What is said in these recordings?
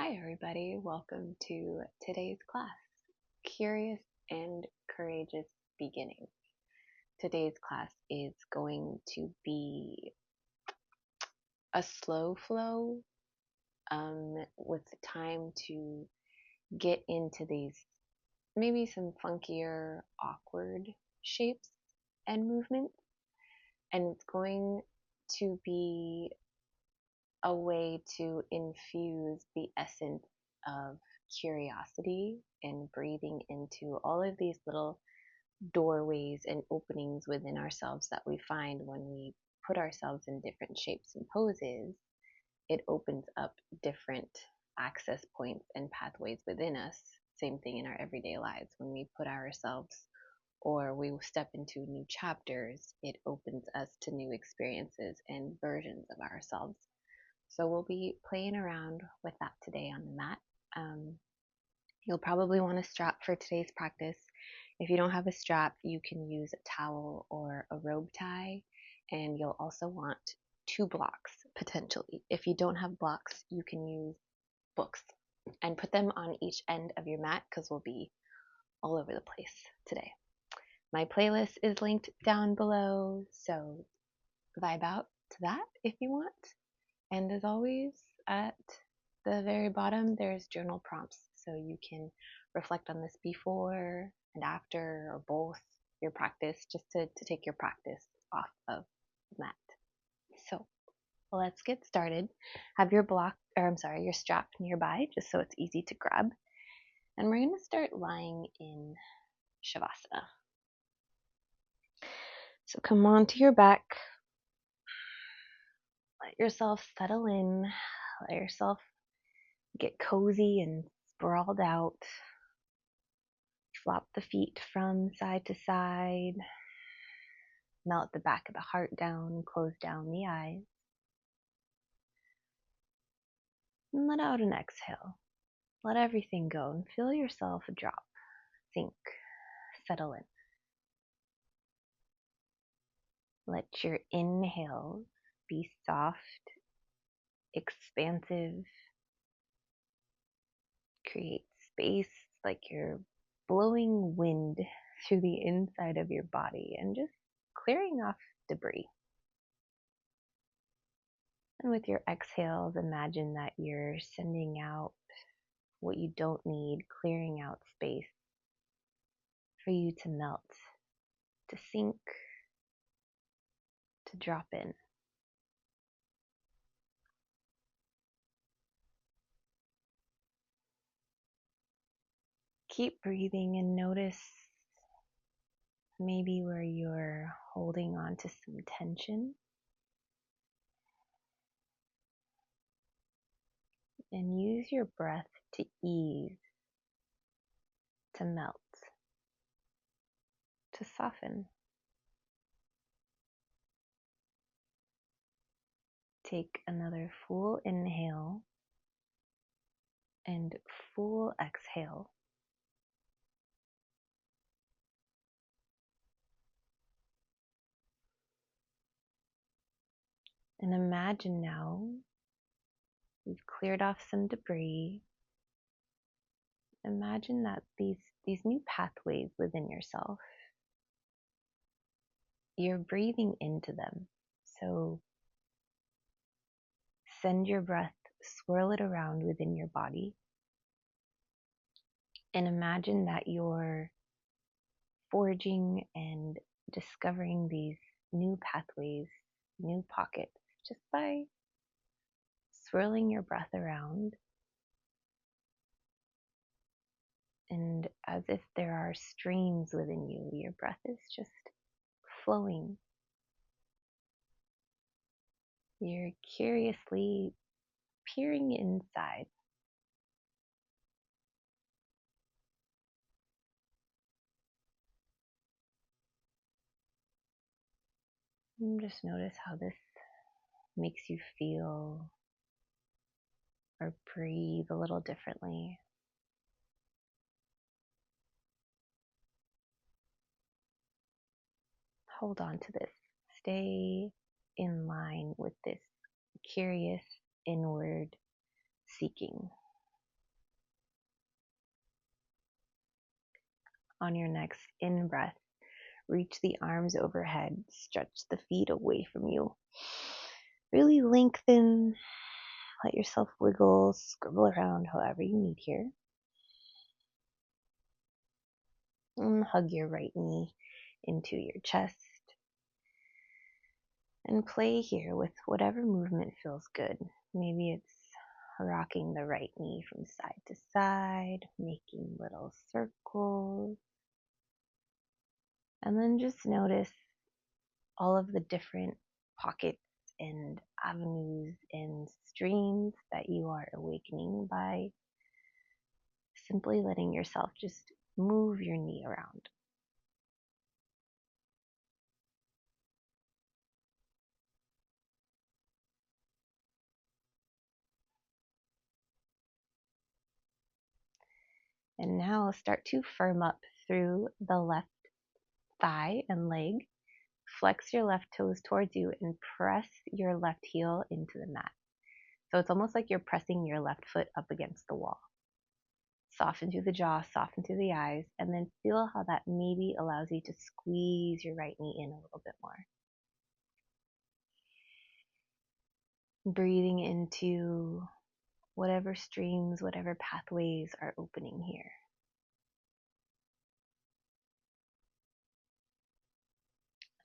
Hi everybody, welcome to today's class, Curious and Courageous Beginning. Today's class is going to be a slow flow with time to get into these maybe some funkier, awkward shapes and movements. And it's going to be a way to infuse the essence of curiosity and breathing into all of these little doorways and openings within ourselves that we find when we put ourselves in different shapes and poses. It opens up different access points and pathways within us. Same thing in our everyday lives. When we put ourselves or we step into new chapters, it opens us to new experiences and versions of ourselves. So we'll be playing around with that today on the mat. You'll probably want a strap for today's practice. If you don't have a strap, you can use a towel or a robe tie, and you'll also want 2 blocks potentially. If you don't have blocks, you can use books and put them on each end of your mat because we'll be all over the place today. My playlist is linked down below, so vibe out to that if you want. And as always, at the very bottom, there's journal prompts. So you can reflect on this before and after, or both, your practice, just to take your practice off of the mat. So let's get started. Have your your strap nearby, just so it's easy to grab. And we're going to start lying in Shavasana. So come onto your back. Let yourself settle in. Let yourself get cozy and sprawled out. Flop the feet from side to side. Melt the back of the heart down. Close down the eyes. And let out an exhale. Let everything go and feel yourself drop. Sink. Settle in. Let your inhales be soft, expansive. Create space like you're blowing wind through the inside of your body and just clearing off debris. And with your exhales, imagine that you're sending out what you don't need, clearing out space for you to melt, to sink, to drop in. Keep breathing and notice maybe where you're holding on to some tension. And use your breath to ease, to melt, to soften. Take another full inhale and full exhale. And imagine now you've cleared off some debris. Imagine that these new pathways within yourself, you're breathing into them. So send your breath, swirl it around within your body, and imagine that you're forging and discovering these new pathways, new pockets, just by swirling your breath around. And as if there are streams within you, your breath is just flowing. You're curiously peering inside. And just notice how this makes you feel or breathe a little differently. Hold on to this. Stay in line with this curious inward seeking. On your next in-breath, reach the arms overhead, stretch the feet away from you. Really lengthen, let yourself wiggle, scribble around however you need here. And hug your right knee into your chest. And play here with whatever movement feels good. Maybe it's rocking the right knee from side to side, making little circles. And then just notice all of the different pockets and avenues and streams that you are awakening by simply letting yourself just move your knee around. And now start to firm up through the left thigh and leg. Flex your left toes towards you and press your left heel into the mat. So it's almost like you're pressing your left foot up against the wall. Soften through the jaw, soften through the eyes, and then feel how that maybe allows you to squeeze your right knee in a little bit more. Breathing into whatever streams, whatever pathways are opening here.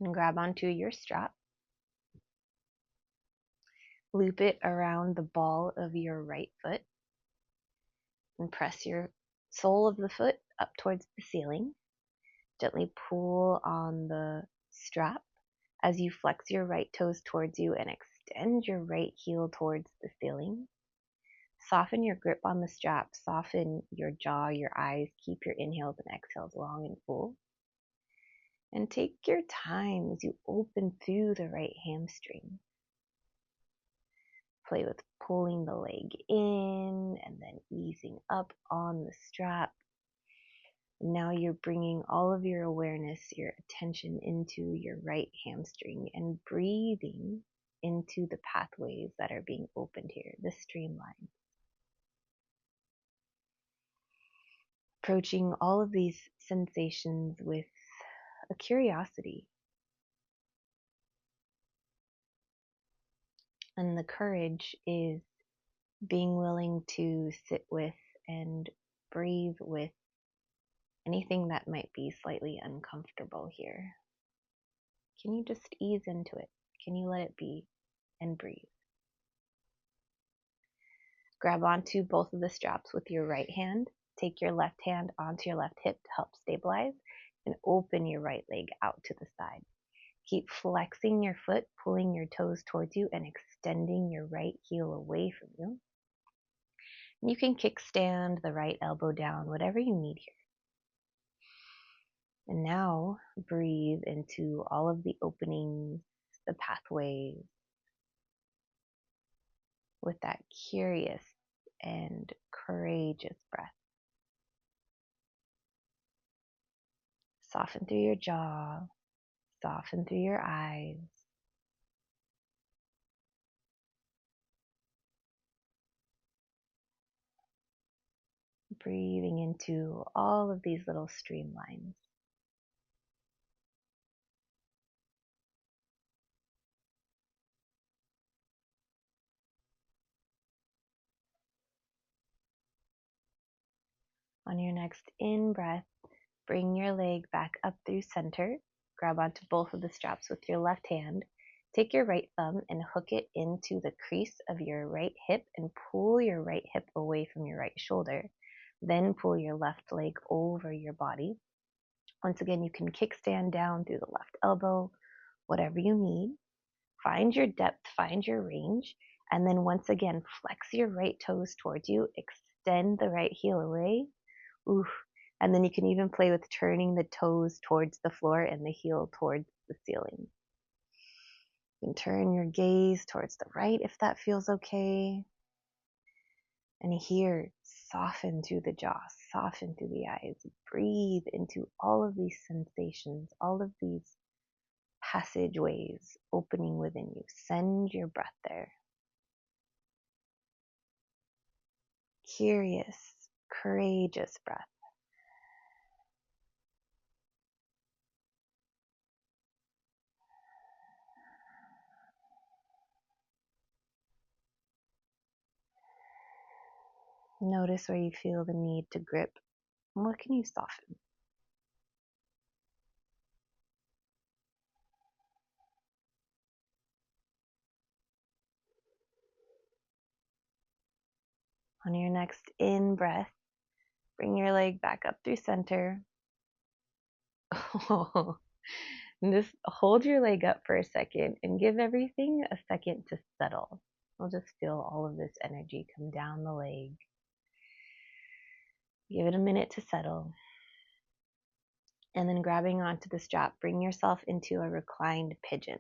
And grab onto your strap. Loop it around the ball of your right foot. And press your sole of the foot up towards the ceiling. Gently pull on the strap as you flex your right toes towards you and extend your right heel towards the ceiling. Soften your grip on the strap, soften your jaw, your eyes, keep your inhales and exhales long and full. And take your time as you open through the right hamstring. Play with pulling the leg in and then easing up on the strap. Now you're bringing all of your awareness, your attention into your right hamstring and breathing into the pathways that are being opened here, the streamline. Approaching all of these sensations with a curiosity and the courage is being willing to sit with and breathe with anything that might be slightly uncomfortable here. Can you just ease into it? Can you let it be and breathe? Grab onto both of the straps with your right hand. Take your left hand onto your left hip to help stabilize and open your right leg out to the side. Keep flexing your foot, pulling your toes towards you and extending your right heel away from you. And you can kickstand the right elbow down, whatever you need here. And now breathe into all of the openings, the pathways, with that curious and courageous breath. Soften through your jaw, soften through your eyes. Breathing into all of these little streamlines. On your next in-breath, bring your leg back up through center. Grab onto both of the straps with your left hand. Take your right thumb and hook it into the crease of your right hip and pull your right hip away from your right shoulder. Then pull your left leg over your body. Once again, you can kickstand down through the left elbow, whatever you need. Find your depth, find your range, and then once again, flex your right toes towards you, extend the right heel away. Ooh. And then you can even play with turning the toes towards the floor and the heel towards the ceiling. You can turn your gaze towards the right if that feels okay. And here, soften through the jaw, soften through the eyes. Breathe into all of these sensations, all of these passageways opening within you. Send your breath there. Curious, courageous breath. Notice where you feel the need to grip. And what can you soften? On your next in breath, bring your leg back up through center. And just hold your leg up for a second and give everything a second to settle. We'll just feel all of this energy come down the leg. Give it a minute to settle. And then grabbing onto the strap, bring yourself into a reclined pigeon.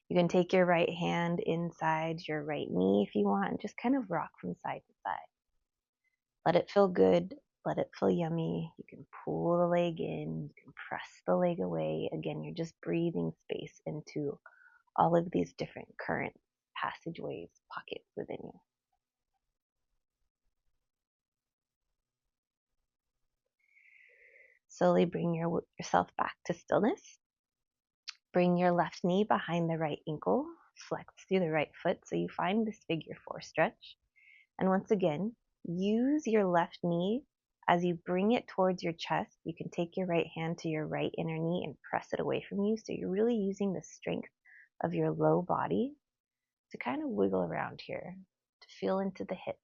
You can take your right hand inside your right knee if you want and just kind of rock from side to side. Let it feel good. Let it feel yummy. You can pull the leg in. You can press the leg away. Again, you're just breathing space into all of these different currents, passageways, pockets within you. Slowly bring yourself back to stillness. Bring your left knee behind the right ankle. Flex through the right foot so you find this figure 4 stretch. And once again, use your left knee as you bring it towards your chest. You can take your right hand to your right inner knee and press it away from you. So you're really using the strength of your low body to kind of wiggle around here, to feel into the hips.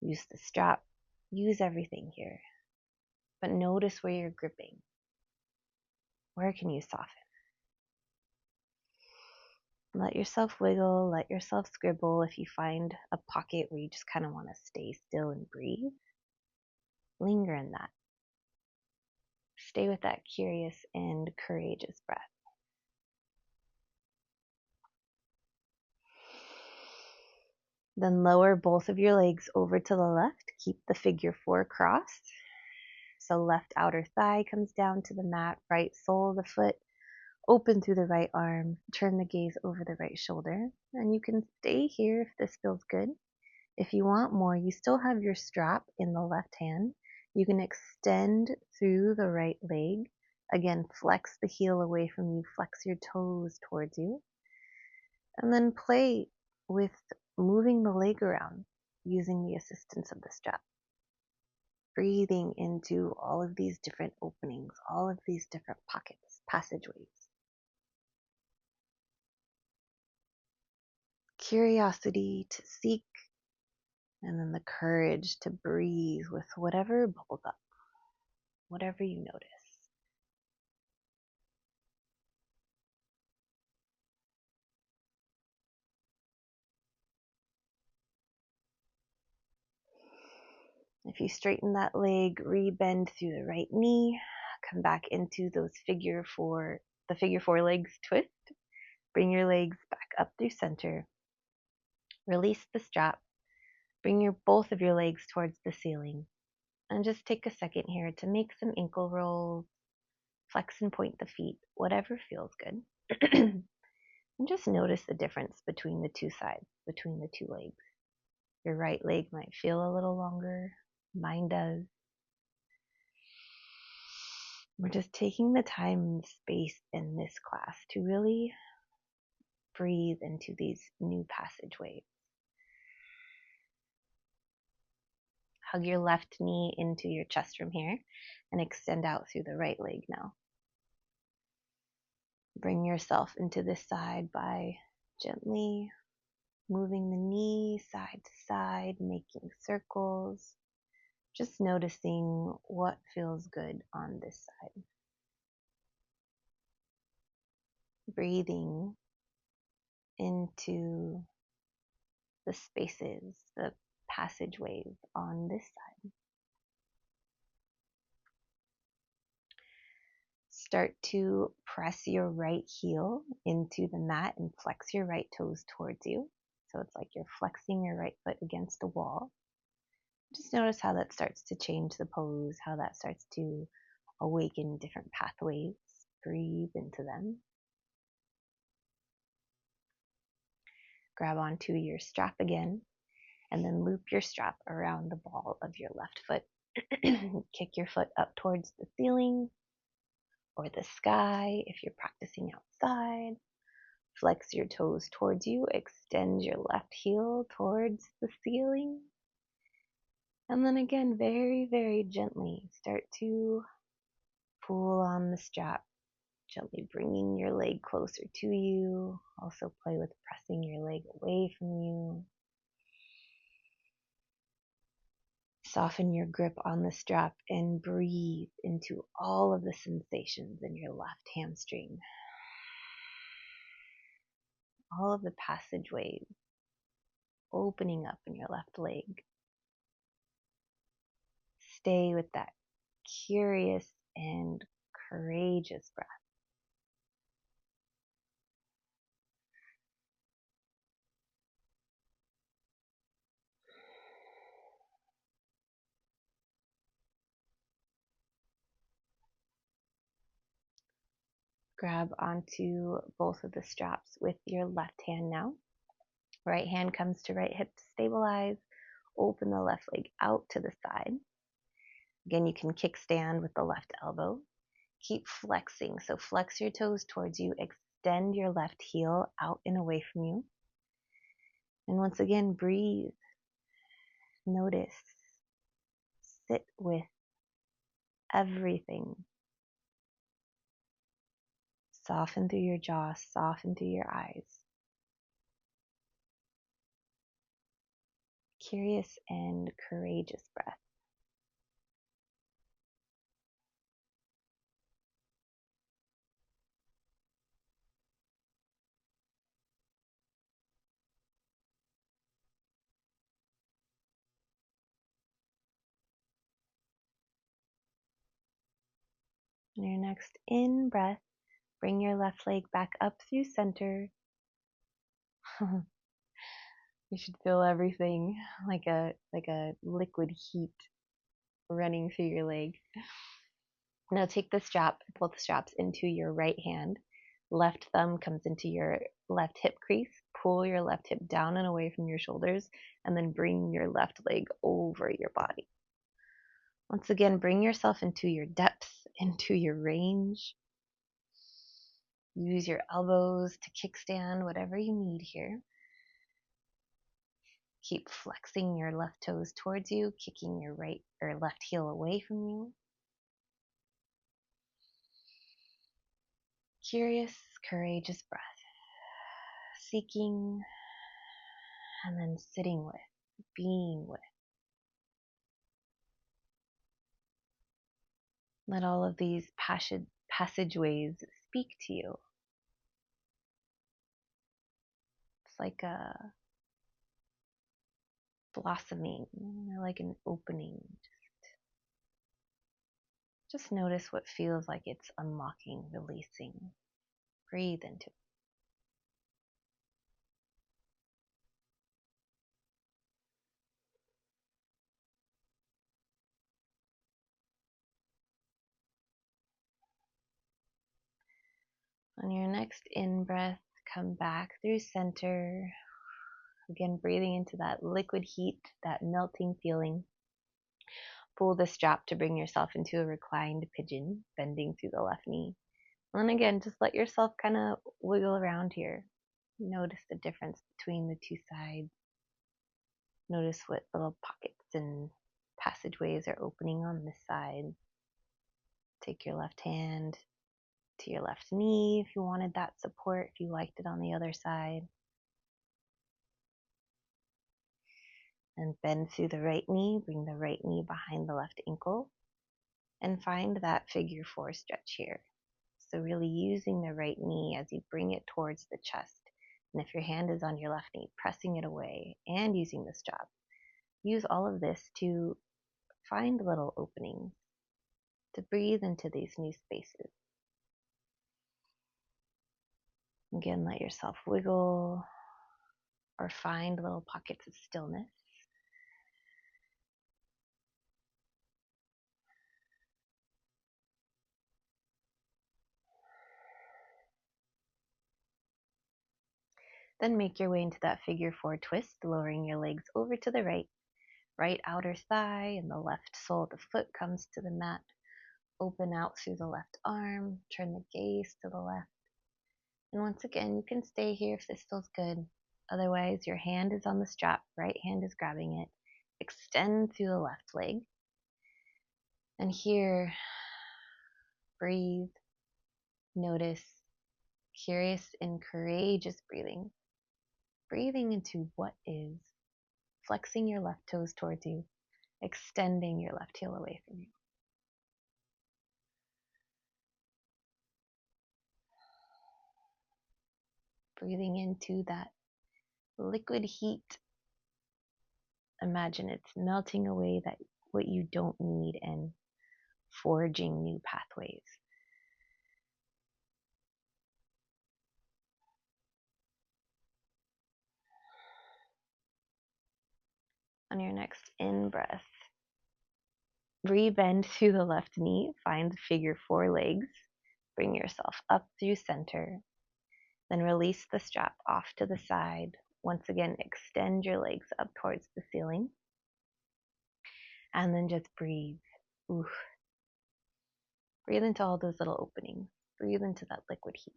Use the strap. Use everything here. But notice where you're gripping. Where can you soften? Let yourself wiggle, let yourself scribble. If you find a pocket where you just kind of want to stay still and breathe, linger in that. Stay with that curious and courageous breath. Then lower both of your legs over to the left. Keep the figure 4 crossed. So left outer thigh comes down to the mat, right sole of the foot, open through the right arm, turn the gaze over the right shoulder. And you can stay here if this feels good. If you want more, you still have your strap in the left hand. You can extend through the right leg. Again, flex the heel away from you, flex your toes towards you. And then play with moving the leg around using the assistance of the strap. Breathing into all of these different openings, all of these different pockets, passageways. Curiosity to seek, and then the courage to breathe with whatever bubbles up, whatever you notice. If you straighten that leg, rebend through the right knee, come back into those the figure 4 legs twist. Bring your legs back up through center. Release the strap. Bring both of your legs towards the ceiling. And just take a second here to make some ankle rolls. Flex and point the feet, whatever feels good. And just notice the difference between the two sides, between the two legs. Your right leg might feel a little longer. Mine does. We're just taking the time and space in this class to really breathe into these new passageways. Hug your left knee into your chest from here and extend out through the right leg now. Bring yourself into this side by gently moving the knee side to side, making circles. Just noticing what feels good on this side. Breathing into the spaces, the passageways on this side. Start to press your right heel into the mat and flex your right toes towards you. So it's like you're flexing your right foot against the wall. Just notice how that starts to change the pose, how that starts to awaken different pathways. Breathe into them. Grab onto your strap again, and then loop your strap around the ball of your left foot. Kick your foot up towards the ceiling or the sky if you're practicing outside. Flex your toes towards you. Extend your left heel towards the ceiling. And then again, very, very gently, start to pull on the strap. Gently bringing your leg closer to you. Also play with pressing your leg away from you. Soften your grip on the strap and breathe into all of the sensations in your left hamstring. All of the passageways opening up in your left leg. Stay with that curious and courageous breath. Grab onto both of the straps with your left hand now. Right hand comes to right hip to stabilize. Open the left leg out to the side. Again, you can kickstand with the left elbow. Keep flexing. So flex your toes towards you. Extend your left heel out and away from you. And once again, breathe. Notice. Sit with everything. Soften through your jaw. Soften through your eyes. Curious and courageous breath. On your next in breath, bring your left leg back up through center. You should feel everything like a liquid heat running through your leg. Now take the strap, both straps into your right hand. Left thumb comes into your left hip crease. Pull your left hip down and away from your shoulders, and then bring your left leg over your body. Once again, bring yourself into your depth, into your range. Use your elbows to kickstand, whatever you need here. Keep flexing your left toes towards you, kicking your right or left heel away from you. Curious, courageous breath. Seeking and then sitting with, being with. Let all of these passageways speak to you. It's like a blossoming, or like an opening. Just notice what feels like it's unlocking, releasing. Breathe into it. On your next in-breath, come back through center. Again, breathing into that liquid heat, that melting feeling. Pull the strap to bring yourself into a reclined pigeon, bending through the left knee. And then again, just let yourself kind of wiggle around here. Notice the difference between the two sides. Notice what little pockets and passageways are opening on this side. Take your left hand to your left knee if you wanted that support, if you liked it on the other side. And bend through the right knee, bring the right knee behind the left ankle, and find that figure four stretch here. So really using the right knee as you bring it towards the chest. And if your hand is on your left knee, pressing it away and using the strap. Use all of this to find little openings, to breathe into these new spaces. Again, let yourself wiggle or find little pockets of stillness. Then make your way into that figure four twist, lowering your legs over to the right outer thigh, and the left sole of the foot comes to the mat. Open out through the left arm, turn the gaze to the left. And once again, you can stay here if this feels good. Otherwise, your hand is on the strap, right hand is grabbing it. Extend through the left leg. And here, breathe, notice, curious and courageous breathing. Breathing into what is, flexing your left toes towards you, extending your left heel away from you. Breathing into that liquid heat. Imagine it's melting away that what you don't need and forging new pathways. On your next in-breath, rebend through the left knee, find figure 4 legs, bring yourself up through center, then release the strap off to the side. Once again, extend your legs up towards the ceiling, and then just breathe. Ooh. Breathe into all those little openings. Breathe into that liquid heat.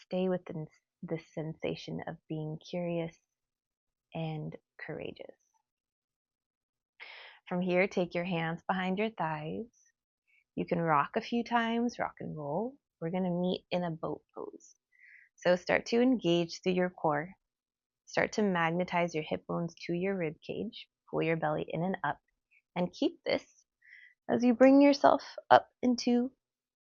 Stay within this sensation of being curious and courageous. From here, take your hands behind your thighs. You can rock a few times, rock and roll. We're going to meet in a boat pose. So start to engage through your core. Start to magnetize your hip bones to your rib cage. Pull your belly in and up. And keep this as you bring yourself up into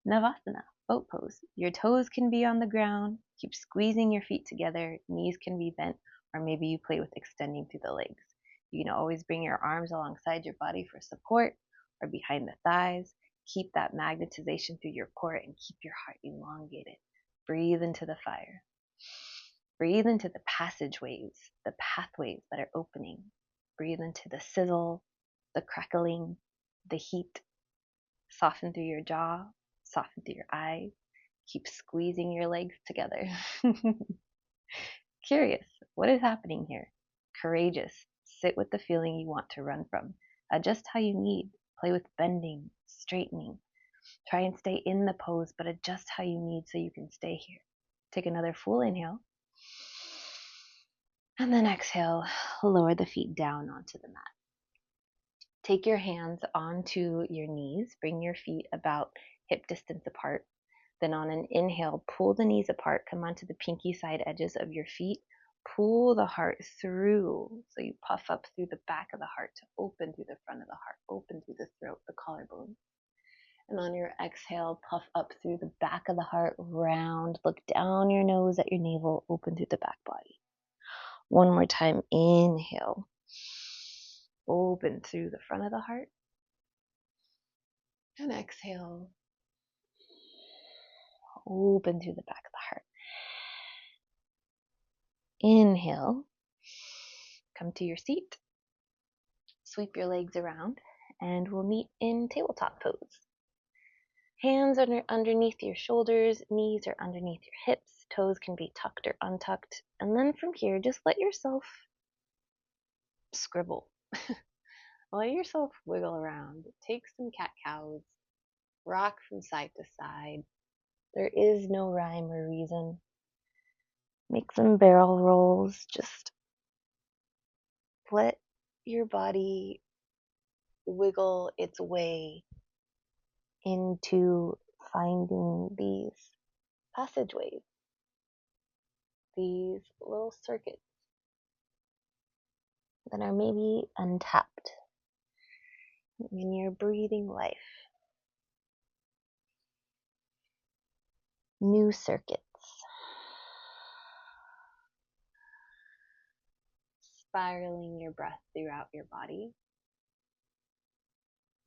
Navasana, boat pose. Your toes can be on the ground. Keep squeezing your feet together. Knees can be bent, or maybe you play with extending through the legs. You can always bring your arms alongside your body for support or behind the thighs. Keep that magnetization through your core and keep your heart elongated. Breathe into the fire. Breathe into the passageways, the pathways that are opening. Breathe into the sizzle, the crackling, the heat. Soften through your jaw, soften through your eyes. Keep squeezing your legs together. Curious, what is happening here? Courageous, sit with the feeling you want to run from. Adjust how you need. Play with bending, straightening. Try and stay in the pose, but adjust how you need so you can stay here. Take another full inhale. And then exhale, lower the feet down onto the mat. Take your hands onto your knees. Bring your feet about hip distance apart. Then on an inhale, pull the knees apart. Come onto the pinky side edges of your feet. Pull the heart through. So you puff up through the back of the heart to open through the front of the heart. Open through the throat, the collarbone. And on your exhale, puff up through the back of the heart, round. Look down your nose at your navel. Open through the back body. One more time. Inhale. Open through the front of the heart. And exhale. Open through the back of the heart. Inhale. Come to your seat. Sweep your legs around. And we'll meet in tabletop pose. Hands underneath your shoulders. Knees are underneath your hips. Toes can be tucked or untucked. And then from here, just let yourself scribble. Let yourself wiggle around. Take some cat-cows. Rock from side to side. There is no rhyme or reason. Make some barrel rolls. Just let your body wiggle its way into finding these passageways, these little circuits that are maybe untapped in your breathing life. New circuits. Spiraling your breath throughout your body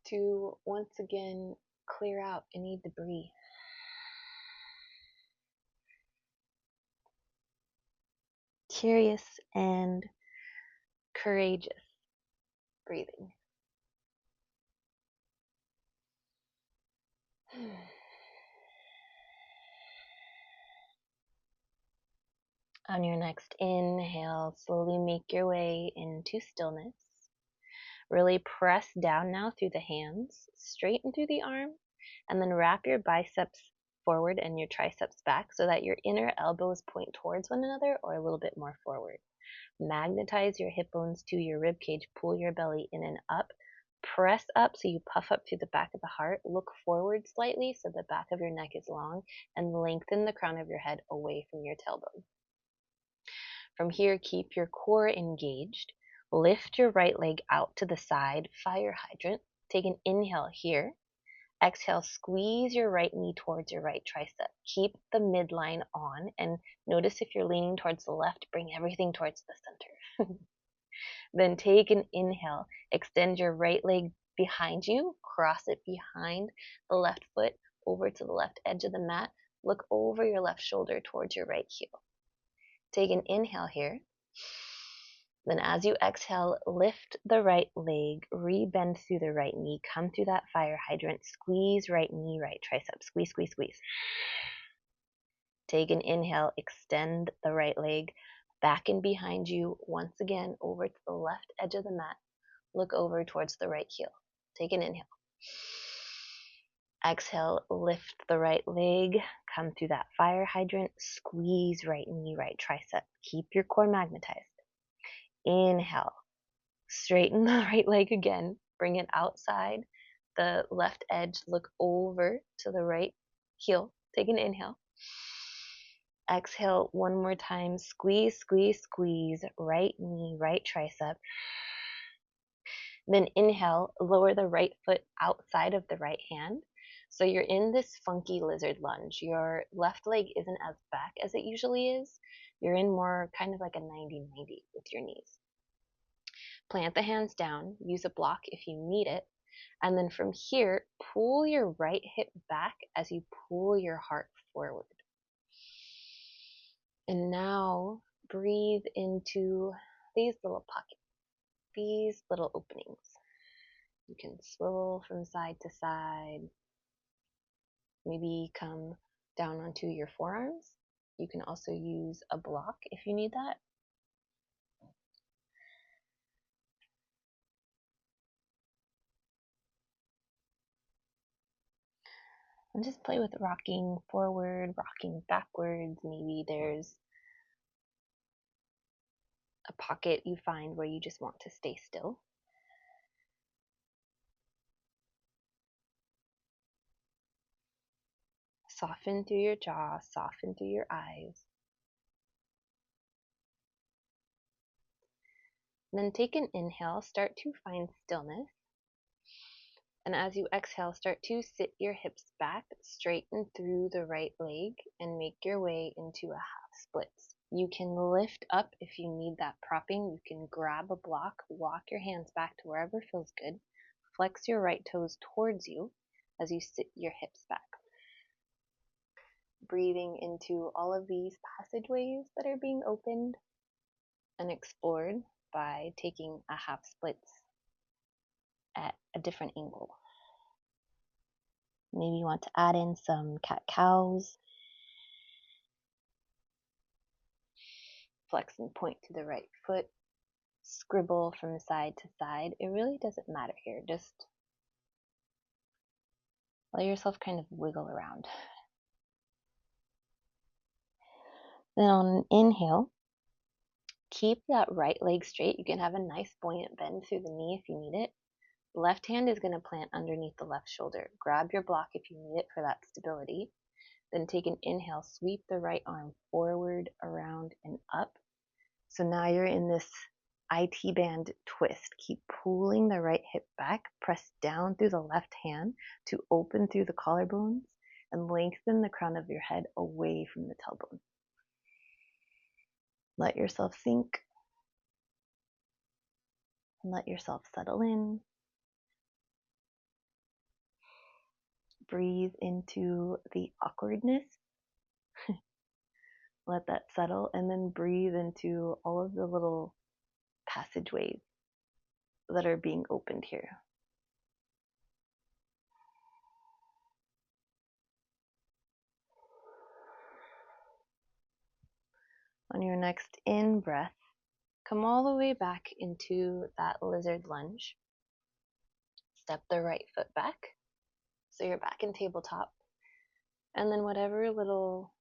to once again clear out any debris. Curious and courageous breathing. On your next inhale, slowly make your way into stillness. Really press down now through the hands, straighten through the arm, and then wrap your biceps forward and your triceps back so that your inner elbows point towards one another or a little bit more forward. Magnetize your hip bones to your rib cage. Pull your belly in and up. Press up so you puff up through the back of the heart. Look forward slightly so the back of your neck is long, and lengthen the crown of your head away from your tailbone. From here, keep your core engaged. Lift your right leg out to the side, fire hydrant. Take an inhale here. Exhale, squeeze your right knee towards your right tricep. Keep the midline on, and notice if you're leaning towards the left, bring everything towards the center. Then take an inhale. Extend your right leg behind you. Cross it behind the left foot over to the left edge of the mat. Look over your left shoulder towards your right heel. Take an inhale here. Then as you exhale, lift the right leg, re-bend through the right knee, come through that fire hydrant, squeeze right knee, right tricep, squeeze, squeeze, squeeze. Take an inhale, extend the right leg back and behind you, once again over to the left edge of the mat. Look over towards the right heel. Take an inhale. Exhale, lift the right leg, come through that fire hydrant, squeeze right knee, right tricep. Keep your core magnetized. Inhale, straighten the right leg again, bring it outside the left edge, look over to the right heel. Take an inhale. Exhale one more time, squeeze, squeeze, squeeze, right knee, right tricep. Then inhale, lower the right foot outside of the right hand. So you're in this funky lizard lunge. Your left leg isn't as back as it usually is. You're in more kind of like a 90-90 with your knees. Plant the hands down, use a block if you need it, and then from here, pull your right hip back as you pull your heart forward. And now breathe into these little pockets, these little openings. You can swivel from side to side, maybe come down onto your forearms. You can also use a block if you need that. And just play with rocking forward, rocking backwards. Maybe there's a pocket you find where you just want to stay still. Soften through your jaw, soften through your eyes. And then take an inhale, start to find stillness. And as you exhale, start to sit your hips back, straighten through the right leg, and make your way into a half splits. You can lift up if you need that propping. You can grab a block, walk your hands back to wherever feels good. Flex your right toes towards you as you sit your hips back. Breathing into all of these passageways that are being opened and explored by taking a half splits at a different angle. Maybe you want to add in some cat-cows. Flex and point to the right foot. Scribble from side to side. It really doesn't matter here. Just let yourself kind of wiggle around. Then on an inhale, keep that right leg straight. You can have a nice buoyant bend through the knee if you need it. Left hand is going to plant underneath the left shoulder. Grab your block if you need it for that stability. Then take an inhale, sweep the right arm forward, around, and up. So now you're in this IT band twist. Keep pulling the right hip back. Press down through the left hand to open through the collarbones and lengthen the crown of your head away from the tailbone. Let yourself sink and let yourself settle in. Breathe into the awkwardness. Let that settle, and then breathe into all of the little passageways that are being opened here. On your next in breath, come all the way back into that lizard lunge. Step the right foot back, so you're back in tabletop. And then whatever little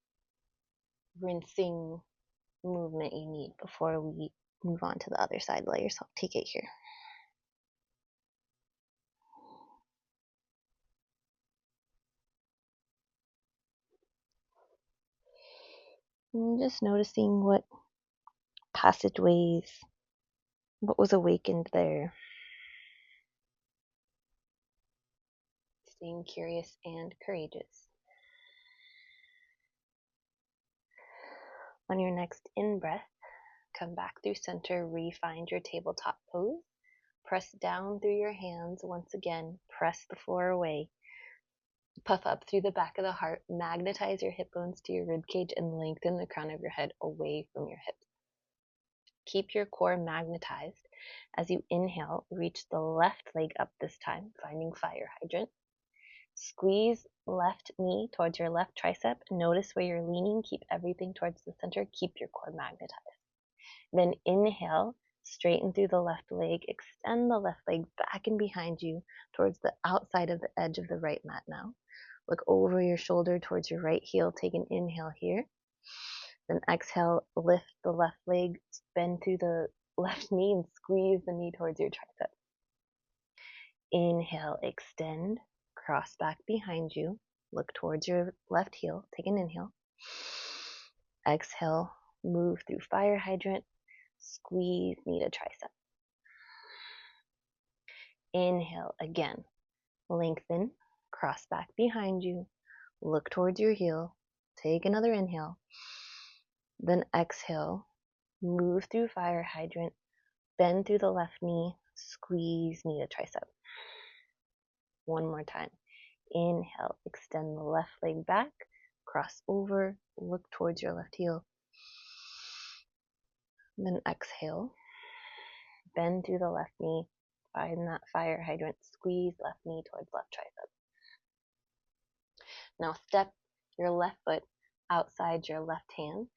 rinsing movement you need before we move on to the other side, let yourself take it here. And just noticing what passageways, what was awakened there. Staying curious and courageous. On your next in-breath, come back through center, re-find your tabletop pose. Press down through your hands once again, press the floor away. Puff up through the back of the heart, magnetize your hip bones to your ribcage, and lengthen the crown of your head away from your hips. Keep your core magnetized. As you inhale, reach the left leg up this time, finding fire hydrant. Squeeze left knee towards your left tricep. Notice where you're leaning. Keep everything towards the center. Keep your core magnetized. Then inhale, straighten through the left leg. Extend the left leg back and behind you towards the outside of the edge of the right mat now. Look over your shoulder towards your right heel. Take an inhale here. Then exhale, lift the left leg, bend through the left knee and squeeze the knee towards your tricep. Inhale, extend, cross back behind you, look towards your left heel, take an inhale. Exhale, move through fire hydrant, squeeze knee to tricep. Inhale again, lengthen, cross back behind you, look towards your heel, take another inhale. Then exhale, move through fire hydrant, bend through the left knee, squeeze knee to tricep. One more time. Inhale, extend the left leg back, cross over, look towards your left heel. Then exhale, bend through the left knee, find that fire hydrant, squeeze left knee towards left tricep. Now step your left foot outside your left hand,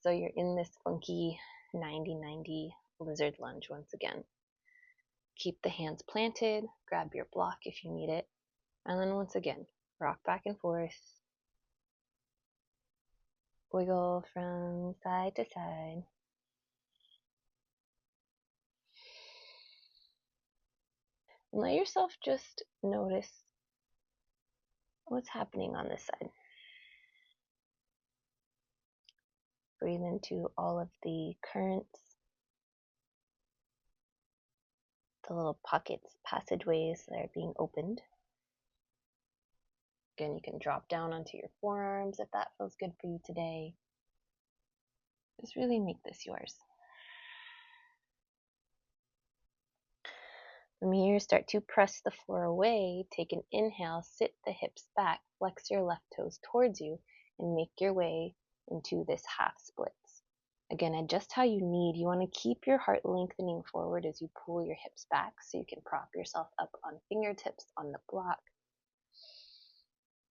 so you're in this funky 90-90 lizard lunge once again. Keep the hands planted, grab your block if you need it, and then once again, rock back and forth. Wiggle from side to side. And let yourself just notice what's happening on this side. Breathe into all of the currents, the little pockets, passageways that are being opened. Again, you can drop down onto your forearms if that feels good for you today. Just really make this yours. From here, start to press the floor away. Take an inhale, sit the hips back, flex your left toes towards you, and make your way into this half splits. Again, adjust how you need. You want to keep your heart lengthening forward as you pull your hips back so you can prop yourself up on fingertips on the block.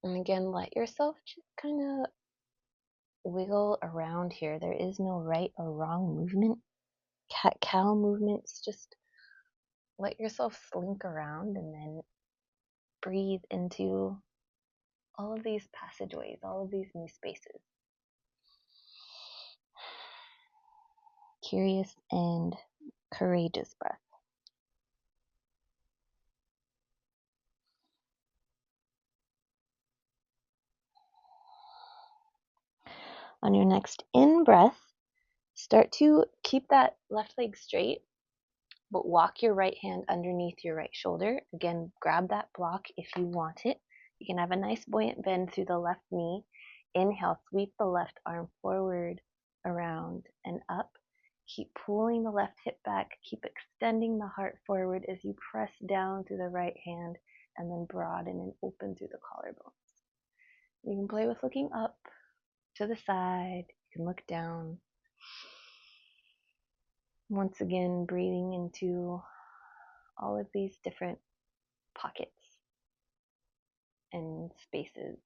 And again, let yourself just kind of wiggle around here. There is no right or wrong movement. Cat-cow movements, just let yourself slink around and then breathe into all of these passageways, all of these new spaces. Curious and courageous breath. On your next in-breath, start to keep that left leg straight, but walk your right hand underneath your right shoulder. Again, grab that block if you want it. You can have a nice buoyant bend through the left knee. Inhale, sweep the left arm forward, around, and up. Keep pulling the left hip back. Keep extending the heart forward as you press down through the right hand and then broaden and open through the collarbones. You can play with looking up, to the side. You can look down. Once again, breathing into all of these different pockets and spaces.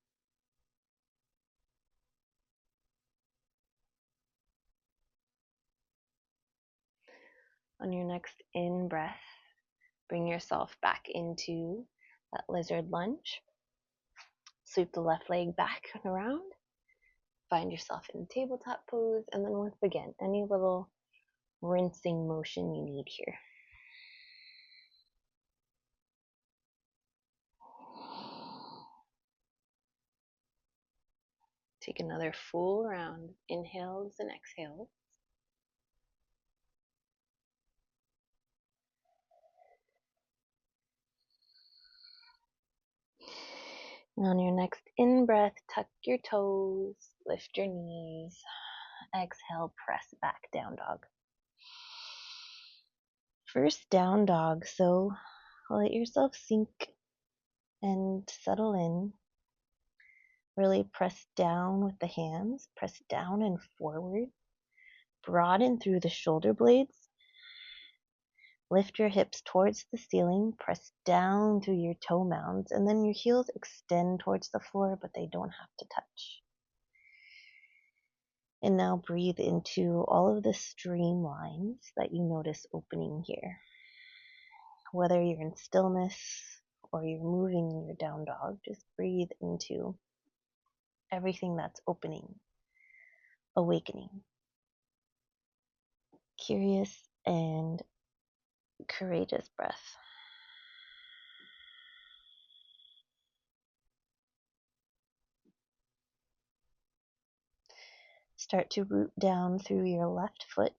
On your next in-breath, bring yourself back into that lizard lunge. Sweep the left leg back and around. Find yourself in tabletop pose, and then once again, any little rinsing motion you need here. Take another full round, inhales and exhales. And on your next in-breath, tuck your toes, lift your knees. Exhale, press back, down dog. First down dog, so let yourself sink and settle in. Really press down with the hands, press down and forward. Broaden through the shoulder blades. Lift your hips towards the ceiling, press down through your toe mounds, and then your heels extend towards the floor, but they don't have to touch. And now breathe into all of the streamlines that you notice opening here. Whether you're in stillness or you're moving in your down dog, just breathe into everything that's opening, awakening. Curious and courageous breath. Start to root down through your left foot,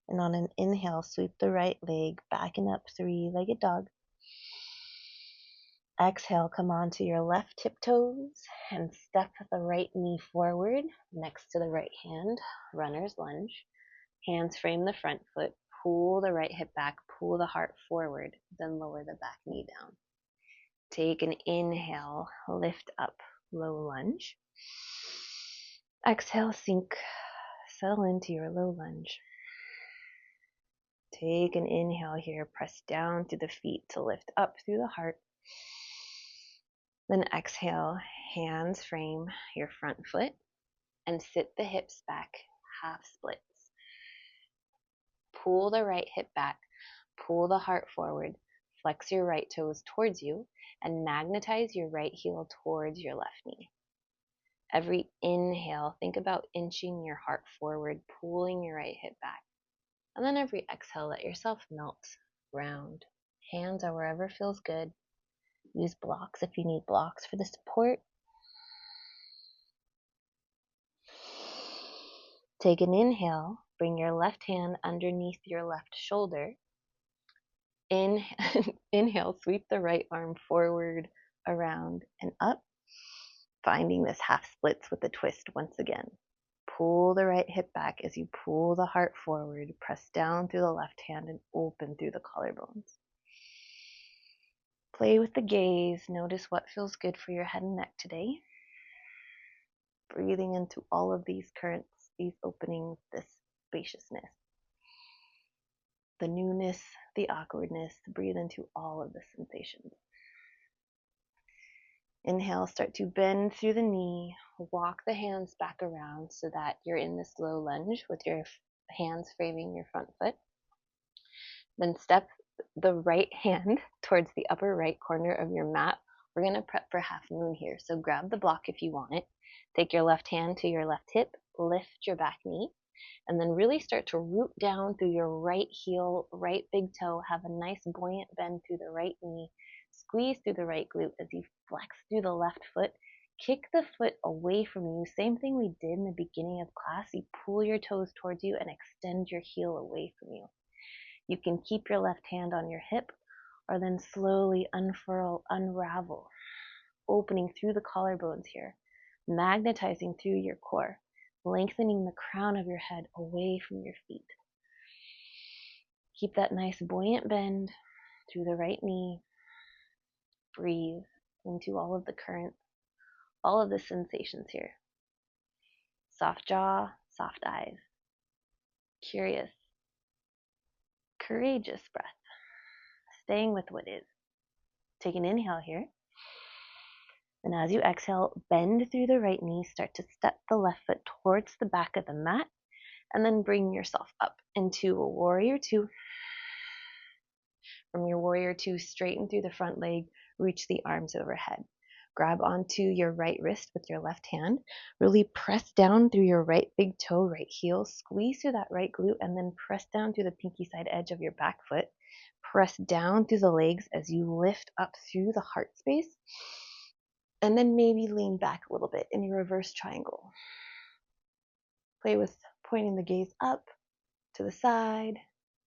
and on an inhale, sweep the right leg back and up, three-legged dog. Exhale, come onto your left tiptoes and step the right knee forward next to the right hand, runner's lunge. Hands frame the front foot, pull the right hip back, pull the heart forward, then lower the back knee down. Take an inhale, lift up, low lunge. Exhale, sink, settle into your low lunge. Take an inhale here, press down through the feet to lift up through the heart. Then exhale, hands frame your front foot and sit the hips back, half splits. Pull the right hip back, pull the heart forward, flex your right toes towards you, and magnetize your right heel towards your left knee. Every inhale, think about inching your heart forward, pulling your right hip back. And then every exhale, let yourself melt, round. Hands are wherever feels good. Use blocks if you need blocks for the support. Take an inhale, bring your left hand underneath your left shoulder. Inhale, sweep the right arm forward, around, and up, finding this half splits with a twist once again. Pull the right hip back as you pull the heart forward, press down through the left hand and open through the collarbones. Play with the gaze, notice what feels good for your head and neck today. Breathing into all of these currents, these openings, this spaciousness. The newness, the awkwardness, breathe into all of the sensations. Inhale, start to bend through the knee, walk the hands back around so that you're in this low lunge with your hands framing your front foot. Then step the right hand towards the upper right corner of your mat. We're going to prep for half moon here, so grab the block if you want it. Take your left hand to your left hip, lift your back knee, and then really start to root down through your right heel, right big toe. Have a nice buoyant bend through the right knee. Squeeze through the right glute as you flex through the left foot. Kick the foot away from you. Same thing we did in the beginning of class. You pull your toes towards you and extend your heel away from you. You can keep your left hand on your hip or then slowly unfurl, unravel, opening through the collarbones here, magnetizing through your core, lengthening the crown of your head away from your feet. Keep that nice buoyant bend through the right knee. Breathe into all of the currents, all of the sensations here. Soft jaw, soft eyes. Curious, courageous breath. Staying with what is. Take an inhale here. And as you exhale, bend through the right knee, start to step the left foot towards the back of the mat, and then bring yourself up into a warrior two. From your warrior two, straighten through the front leg, reach the arms overhead. Grab onto your right wrist with your left hand. Really press down through your right big toe, right heel. Squeeze through that right glute and then press down through the pinky side edge of your back foot. Press down through the legs as you lift up through the heart space. And then maybe lean back a little bit in your reverse triangle. Play with pointing the gaze up, to the side,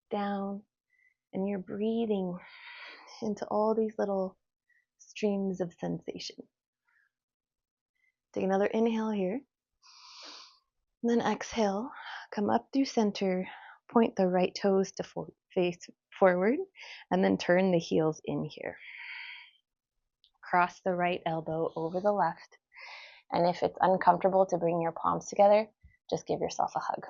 down, and you're breathing into all these little streams of sensation. Take another inhale here. And then exhale, come up through center, point the right toes to face forward, and then turn the heels in here. Cross the right elbow over the left, and if it's uncomfortable to bring your palms together, just give yourself a hug.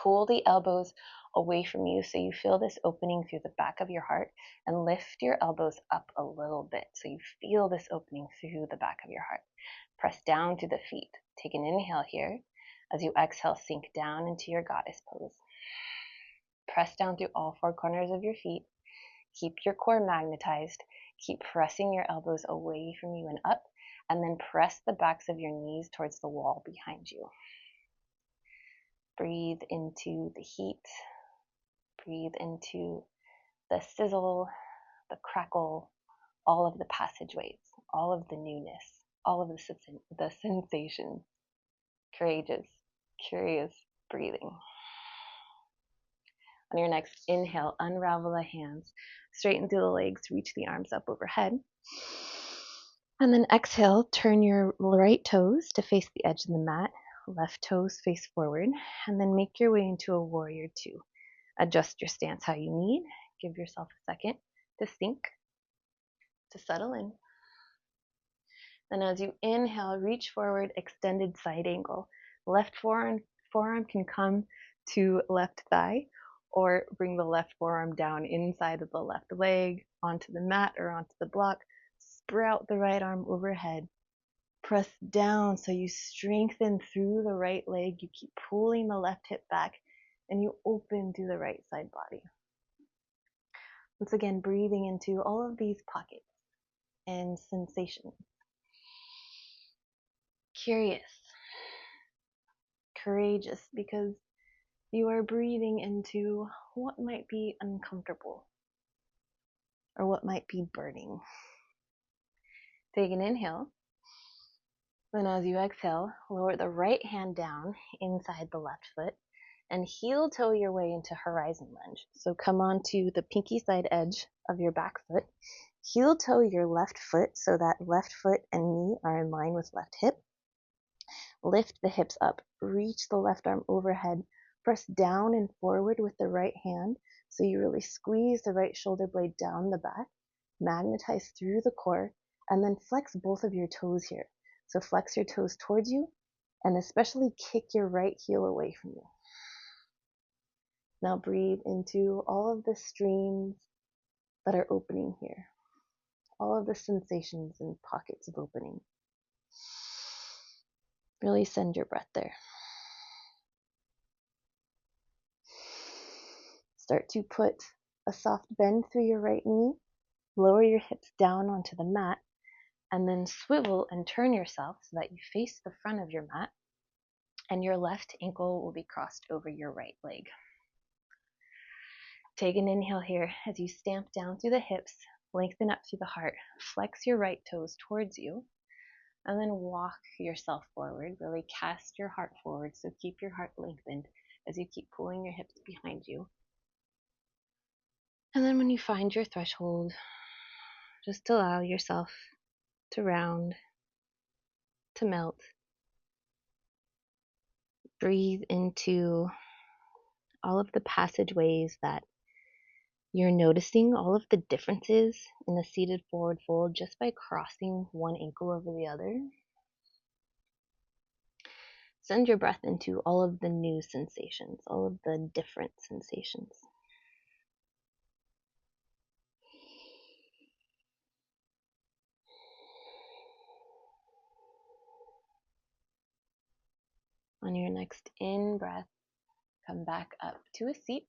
Pull the elbows away from you so you feel this opening through the back of your heart, and lift your elbows up a little bit so you feel this opening through the back of your heart. Press down to the feet. Take an inhale here. As you exhale, sink down into your goddess pose. Press down through all four corners of your feet. Keep your core magnetized. Keep pressing your elbows away from you and up, and then press the backs of your knees towards the wall behind you. Breathe into the heat. Breathe into the sizzle, the crackle, all of the passageways, all of the newness, all of the sensations. Courageous, curious breathing. On your next inhale, unravel the hands, straighten through the legs, reach the arms up overhead. And then exhale, turn your right toes to face the edge of the mat, left toes face forward, and then make your way into a warrior two. Adjust your stance how you need. Give yourself a second to sink, to settle in. Then as you inhale, reach forward, extended side angle. Left forearm can come to left thigh, or bring the left forearm down inside of the left leg, onto the mat or onto the block. Sprout the right arm overhead. Press down so you strengthen through the right leg. You keep pulling the left hip back, and you open through the right side body. Once again, breathing into all of these pockets and sensations. Curious, courageous, because you are breathing into what might be uncomfortable or what might be burning. Take an inhale. Then as you exhale, lower the right hand down inside the left foot and heel toe your way into horizon lunge. So come onto the pinky side edge of your back foot. Heel toe your left foot so that left foot and knee are in line with left hip. Lift the hips up. Reach the left arm overhead. Press down and forward with the right hand so you really squeeze the right shoulder blade down the back. Magnetize through the core, and then flex both of your toes here. So flex your toes towards you, and especially kick your right heel away from you. Now breathe into all of the streams that are opening here. All of the sensations and pockets of opening. Really send your breath there. Start to put a soft bend through your right knee. Lower your hips down onto the mat, and then swivel and turn yourself so that you face the front of your mat, and your left ankle will be crossed over your right leg. Take an inhale here as you stamp down through the hips, lengthen up through the heart, flex your right toes towards you, and then walk yourself forward. Really cast your heart forward, so keep your heart lengthened as you keep pulling your hips behind you. And then when you find your threshold, just allow yourself to round, to melt. Breathe into all of the passageways that you're noticing, all of the differences in the seated forward fold just by crossing one ankle over the other. Send your breath into all of the new sensations, all of the different sensations. On your next in-breath, come back up to a seat.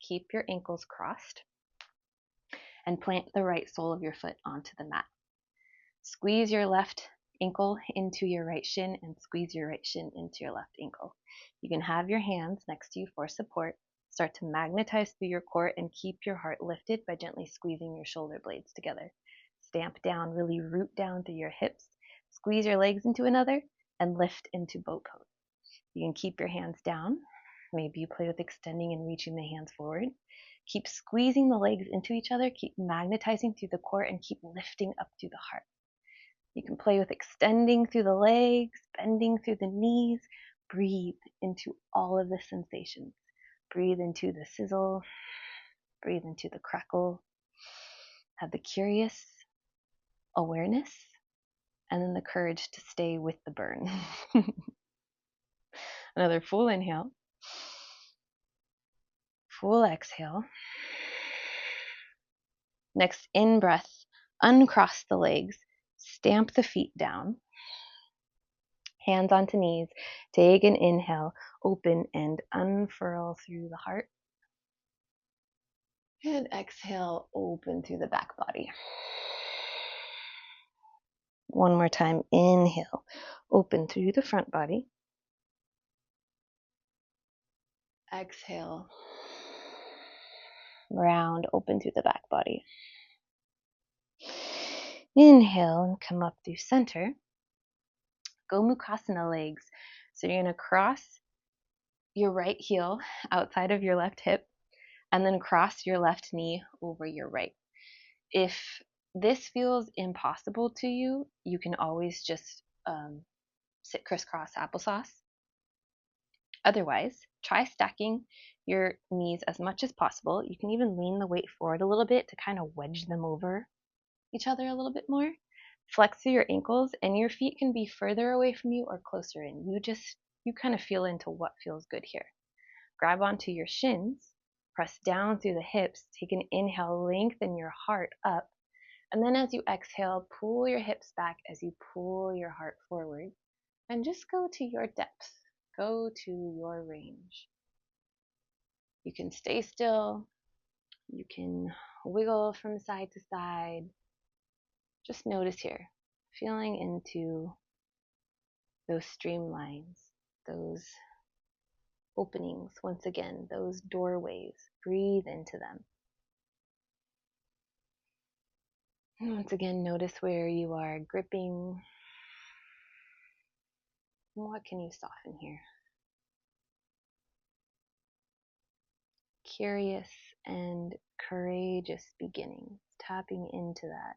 Keep your ankles crossed and plant the right sole of your foot onto the mat. Squeeze your left ankle into your right shin and squeeze your right shin into your left ankle. You can have your hands next to you for support. Start to magnetize through your core and keep your heart lifted by gently squeezing your shoulder blades together. Stamp down, really root down through your hips. Squeeze your legs into another and lift into boat pose. You can keep your hands down. Maybe you play with extending and reaching the hands forward. Keep squeezing the legs into each other. Keep magnetizing through the core and keep lifting up through the heart. You can play with extending through the legs, bending through the knees. Breathe into all of the sensations. Breathe into the sizzle. Breathe into the crackle. Have the curious awareness and then the courage to stay with the burn. Another full inhale. Full exhale. Next in breath, uncross the legs, stamp the feet down. Hands onto knees. Take an inhale, open and unfurl through the heart. And exhale, open through the back body. One more time, inhale, open through the front body. Exhale, round, open through the back body. Inhale and come up through center. Gomukhasana legs. So you're going to cross your right heel outside of your left hip and then cross your left knee over your right. If this feels impossible to you, you can always just sit crisscross applesauce. Otherwise, try stacking your knees as much as possible. You can even lean the weight forward a little bit to kind of wedge them over each other a little bit more. Flex through your ankles, and your feet can be further away from you or closer in. You kind of feel into what feels good here. Grab onto your shins, press down through the hips, take an inhale, lengthen your heart up, and then as you exhale, pull your hips back as you pull your heart forward, and just go to your depth, go to your range. You can stay still, you can wiggle from side to side. Just notice here, feeling into those streamlines, those openings, once again, those doorways. Breathe into them. And once again, notice where you are gripping. What can you soften here? Curious and courageous beginnings, tapping into that.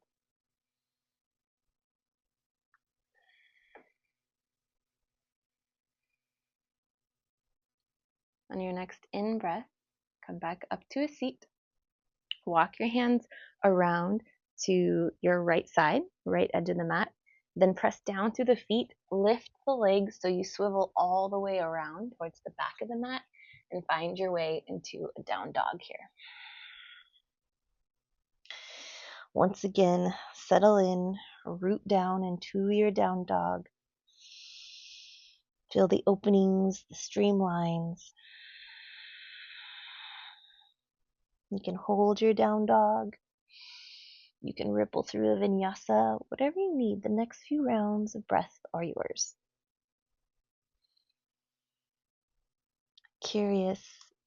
On your next in-breath, come back up to a seat. Walk your hands around to your right side, right edge of the mat. Then press down through the feet, lift the legs so you swivel all the way around towards the back of the mat and find your way into a down dog here. Once again, settle in, root down into your down dog. Feel the openings, the streamlines. You can hold your down dog. You can ripple through a vinyasa, whatever you need. The next few rounds of breath are yours. Curious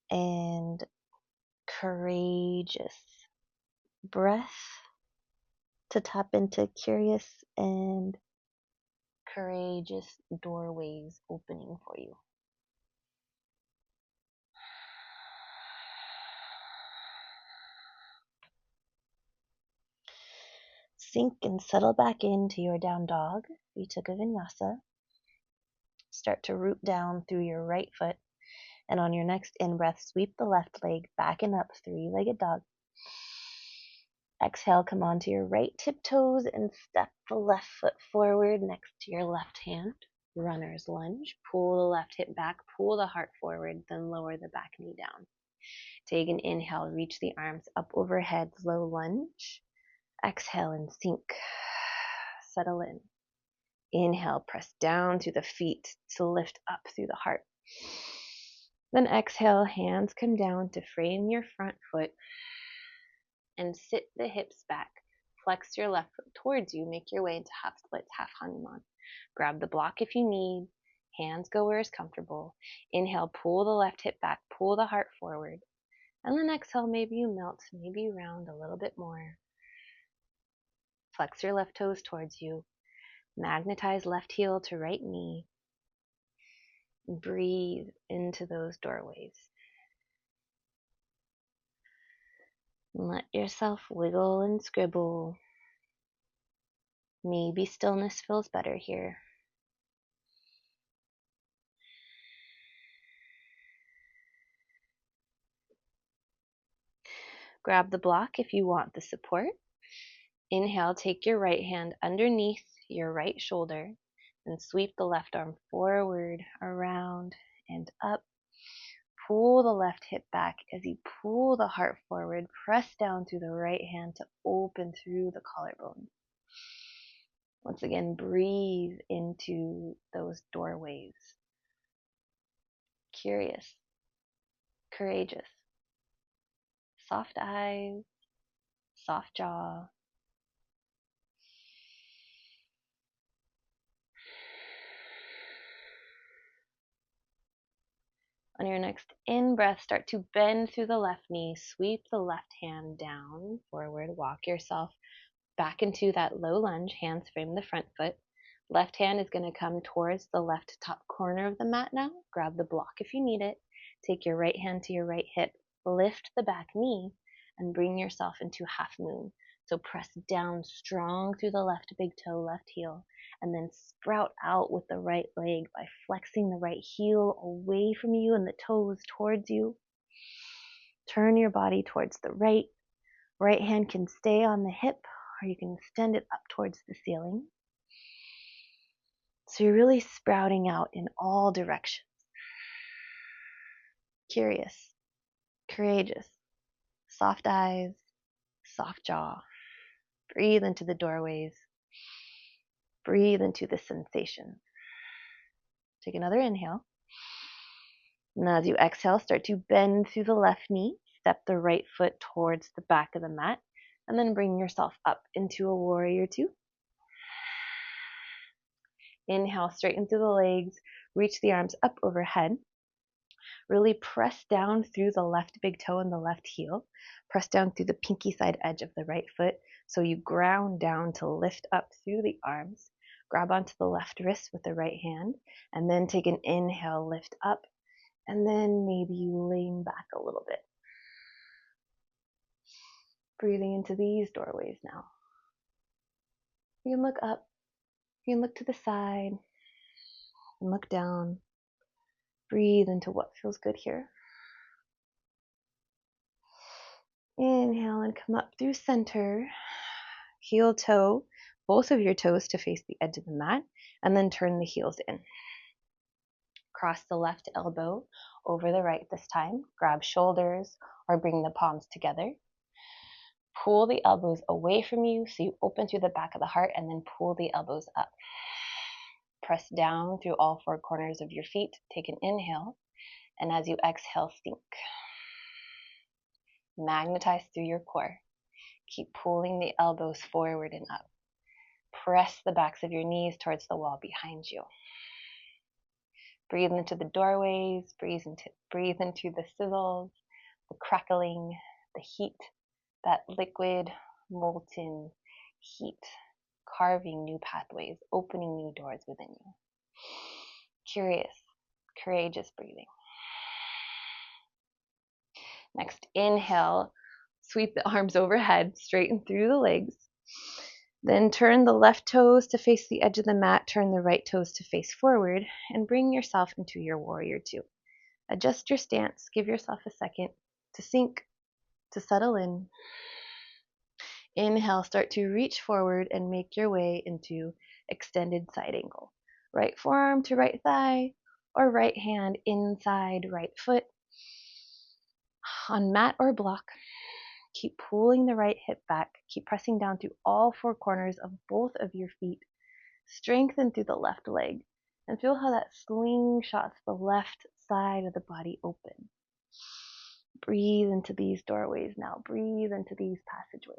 and courageous breath to tap into curious and courageous doorways opening for you. Sink and settle back into your down dog. You took a vinyasa. Start to root down through your right foot, and on your next in-breath, sweep the left leg back and up, three-legged dog. Exhale, come onto your right tiptoes and step the left foot forward next to your left hand. Runner's lunge. Pull the left hip back, pull the heart forward, then lower the back knee down. Take an inhale, reach the arms up overhead, low lunge. Exhale and sink. Settle in. Inhale, press down through the feet to lift up through the heart. Then exhale, hands come down to frame your front foot and sit the hips back. flex your left foot towards you, make your way into half splits, half Hanuman. Grab the block if you need. Hands go where is comfortable. Inhale, pull the left hip back, pull the heart forward. And then exhale, maybe you melt, maybe you round a little bit more. Flex your left toes towards you. Magnetize left heel to right knee. Breathe into those doorways. Let yourself wiggle and scribble. Maybe stillness feels better here. Grab the block if you want the support. Inhale, take your right hand underneath your right shoulder and sweep the left arm forward, around, and up. Pull the left hip back as you pull the heart forward. Press down through the right hand to open through the collarbone. Once again, breathe into those doorways. Curious, courageous, soft eyes, soft jaw. On your next in-breath, start to bend through the left knee. Sweep the left hand down, forward. Walk yourself back into that low lunge. Hands frame the front foot. Left hand is going to come towards the left top corner of the mat now. Grab the block if you need it. Take your right hand to your right hip. Lift the back knee and bring yourself into half moon. So press down strong through the left big toe, left heel, and then sprout out with the right leg by flexing the right heel away from you and the toes towards you. Turn your body towards the right. Right hand can stay on the hip, or you can extend it up towards the ceiling. So you're really sprouting out in all directions. Curious, courageous, soft eyes, soft jaw. Breathe into the doorways. Breathe into the sensation. Take another inhale. And as you exhale, start to bend through the left knee. Step the right foot towards the back of the mat. And then bring yourself up into a warrior two. Inhale, straighten through the legs. Reach the arms up overhead. Really press down through the left big toe and the left heel. Press down through the pinky side edge of the right foot so you ground down to lift up through the arms. Grab onto the left wrist with the right hand, and then take an inhale, lift up, and then maybe you lean back a little bit. Breathing into these doorways now. You can look up, you can look to the side, and look down. Breathe into what feels good here. Inhale and come up through center. Heel toe, both of your toes to face the edge of the mat, and then turn the heels in. Cross the left elbow over the right this time. Grab shoulders or bring the palms together. Pull the elbows away from you so you open through the back of the heart, and then pull the elbows up. Press down through all four corners of your feet. Take an inhale, and as you exhale, sink. Magnetize through your core. Keep pulling the elbows forward and up. Press the backs of your knees towards the wall behind you. Breathe into the doorways, breathe into the sizzles, the crackling, the heat, that liquid, molten heat, carving new pathways, opening new doors within you. Curious, courageous breathing. Next, inhale, sweep the arms overhead, straighten through the legs. Then turn the left toes to face the edge of the mat, turn the right toes to face forward, and bring yourself into your warrior two. Adjust your stance, give yourself a second to sink, to settle in. Inhale, start to reach forward and make your way into extended side angle. Right forearm to right thigh, or right hand inside right foot. On mat or block, keep pulling the right hip back. Keep pressing down through all four corners of both of your feet. Strengthen through the left leg. And feel how that slingshots the left side of the body open. Breathe into these doorways now. Breathe into these passageways.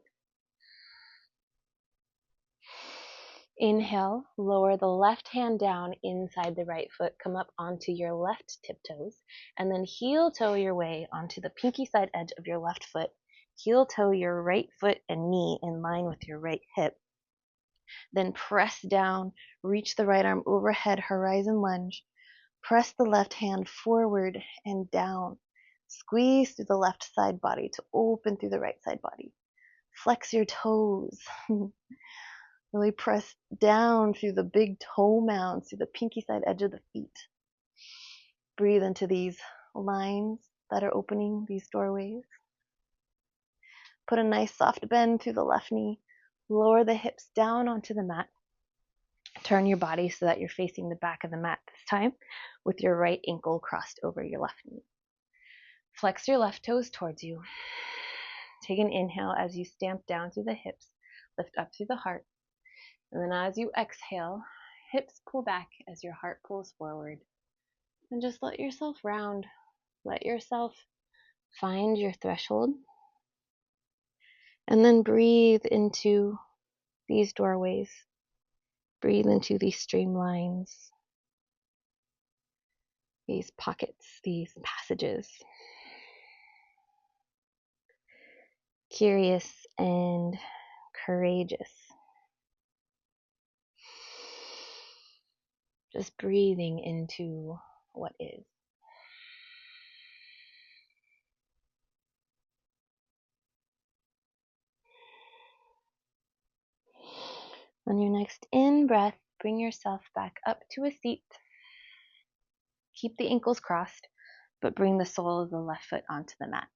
Inhale, lower the left hand down inside the right foot, come up onto your left tiptoes, and then heel toe your way onto the pinky side edge of your left foot. Heel toe your right foot and knee in line with your right hip. Then press down, reach the right arm overhead, horizon lunge. Press the left hand forward and down. Squeeze through the left side body to open through the right side body. Flex your toes. Really press down through the big toe mounds, through the pinky side edge of the feet. Breathe into these lines that are opening, these doorways. Put a nice soft bend through the left knee. Lower the hips down onto the mat. Turn your body so that you're facing the back of the mat this time with your right ankle crossed over your left knee. Flex your left toes towards you. Take an inhale as you stamp down through the hips. Lift up through the heart. And then as you exhale, hips pull back as your heart pulls forward. And just let yourself round. Let yourself find your threshold. And then breathe into these doorways. Breathe into these streamlines, these pockets, these passages. Curious and courageous. Just breathing into what is. On your next in-breath, bring yourself back up to a seat. Keep the ankles crossed, but bring the sole of the left foot onto the mat.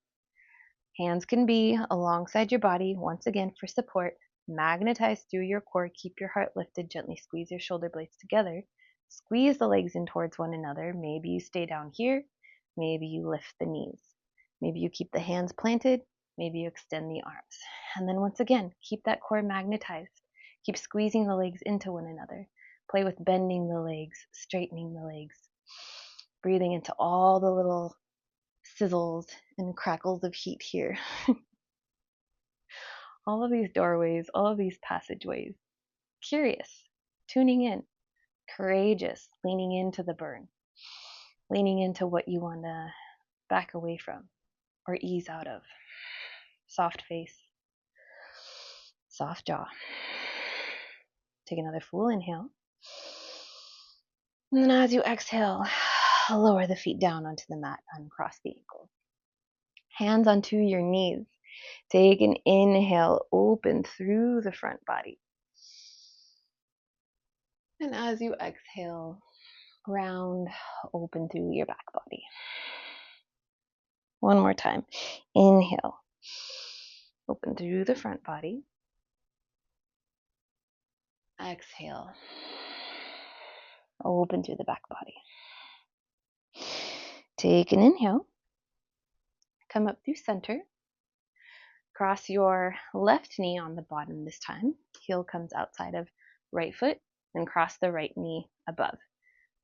Hands can be alongside your body, once again for support. Magnetize through your core, keep your heart lifted, gently squeeze your shoulder blades together. Squeeze the legs in towards one another. Maybe you stay down here, maybe you lift the knees. Maybe you keep the hands planted, maybe you extend the arms. And then once again, keep that core magnetized. Keep squeezing the legs into one another. Play with bending the legs, straightening the legs. Breathing into all the little sizzles and crackles of heat here. All of these doorways, all of these passageways. Curious, tuning in, courageous, leaning into the burn, leaning into what you want to back away from or ease out of. Soft face, soft jaw. Take another full inhale. And then as you exhale, lower the feet down onto the mat, uncross the ankles. Hands onto your knees. Take an inhale, open through the front body. And as you exhale, round, open through your back body. One more time. Inhale, open through the front body. Exhale, open through the back body. Take an inhale. Come up through center. Cross your left knee on the bottom this time. Heel comes outside of right foot and cross the right knee above.